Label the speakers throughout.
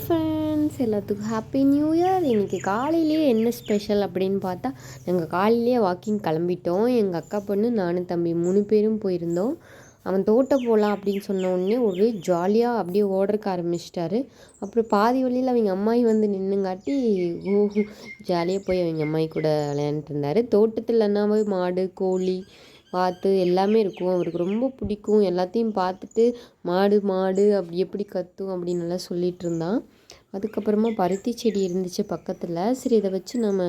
Speaker 1: Friends, எல்லாத்துக்கும் happy new year. இன்றைக்கி காலையிலேயே என்ன ஸ்பெஷல் அப்படின்னு பார்த்தா, நாங்கள் காலையிலேயே வாக்கிங் கிளம்பிட்டோம். எங்கள் அக்கா பொண்ணு, நானும் தம்பி 3 பேரும் போயிருந்தோம். அவன் தோட்டம் போகலாம் அப்படின்னு சொன்ன உடனே ஒரே ஜாலியாக அப்படியே ஓடுறக்கு ஆரம்பிச்சிட்டாரு. அப்புறம் பாதி வழியில் அவங்க அம்மாயி வந்து நின்றுங்காட்டி ஜாலியாக போய் அவங்க அம்மாயி கூட விளையாண்டுட்டு இருந்தார். தோட்டத்தில்னாவே மாடு, கோழி, வாத்து எல்லாமே இருக்கும். அவருக்கு ரொம்ப பிடிக்கும். எல்லாத்தையும் பார்த்துட்டு மாடு மாடு அப்படி எப்படி கத்தும் அப்படின்னு நல்லா சொல்லிகிட்டு இருந்தான். அதுக்கப்புறமா பருத்தி செடி இருந்துச்சு பக்கத்தில். சரி, இதை வச்சு நம்ம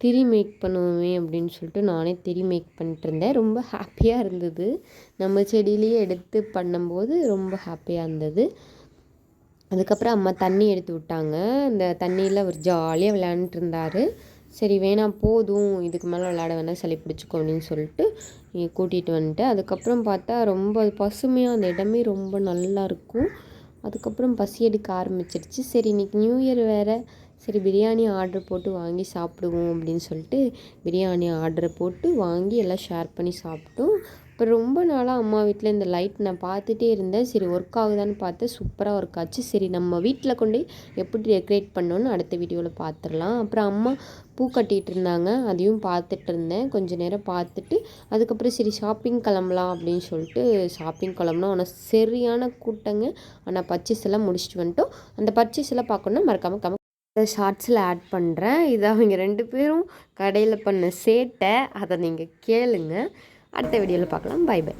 Speaker 1: திரி மேக் பண்ணுவோமே அப்படின்னு சொல்லிட்டு நானே திரி மேக் பண்ணிட்டு இருந்தேன். ரொம்ப ஹாப்பியாக இருந்தது. நம்ம செடியிலேயே எடுத்து பண்ணும்போது ரொம்ப ஹாப்பியாக இருந்தது. அதுக்கப்புறம் அம்மா தண்ணி எடுத்து விட்டாங்க. அந்த தண்ணியில் அவர் ஜாலியாக விளையாண்டுட்டு இருந்தார். சரி, வேணாம் போதும், இதுக்கு மேலே விளையாட வேணாம், சளி பிடிச்சிக்கோ அப்படின்னு சொல்லிட்டு கூட்டிகிட்டு வந்துட்டேன். அதுக்கப்புறம் பார்த்தா ரொம்ப பசுமையாக அந்த இடமே ரொம்ப நல்லா இருக்கும். அதுக்கப்புறம் பசி எடுக்க ஆரம்பிச்சிருச்சு. சரி, இன்றைக்கி நியூ இயர் வேறு, சரி பிரியாணி ஆர்டர் போட்டு வாங்கி சாப்பிடுவோம் அப்படின்னு சொல்லிட்டு பிரியாணி ஆர்டர் போட்டு வாங்கி எல்லாம் ஷேர் பண்ணி சாப்பிட்டோம். இப்போ ரொம்ப நாளாக அம்மா வீட்டில் இந்த லைட் நான் பார்த்துட்டே இருந்தேன். சரி, ஒர்க் ஆகுதான்னு பார்த்தேன். சூப்பராக ஒர்க் ஆச்சு. சரி, நம்ம வீட்டில் கொண்டு எப்படி டெக்கரேட் பண்ணோன்னு அடுத்த வீடியோவில் பார்த்துடலாம். அப்புறம் அம்மா பூ கட்டிகிட்டு இருந்தாங்க, அதையும் பார்த்துட்டு இருந்தேன். கொஞ்சம் நேரம் பார்த்துட்டு அதுக்கப்புறம் சரி ஷாப்பிங் கிளம்பலாம் அப்படின்னு சொல்லிட்டு ஷாப்பிங் கிளம்புனோம். ஆனால் சரியான கூட்டங்க. ஆனால் பர்ச்சேஸ் எல்லாம் முடிச்சுட்டு வந்துட்டோம். அந்த பர்ச்சேஸ் எல்லாம் பார்க்கணுன்னா மறக்காமல் ஷார்ட்ஸில் ஆட் பண்ணுறேன். இது அவங்க 2 பேரும் கடையில் பண்ண சேட்டை, அதை நீங்கள் கேளுங்க. அடுத்த வீடியோவில் பார்க்கலாம். Bye by.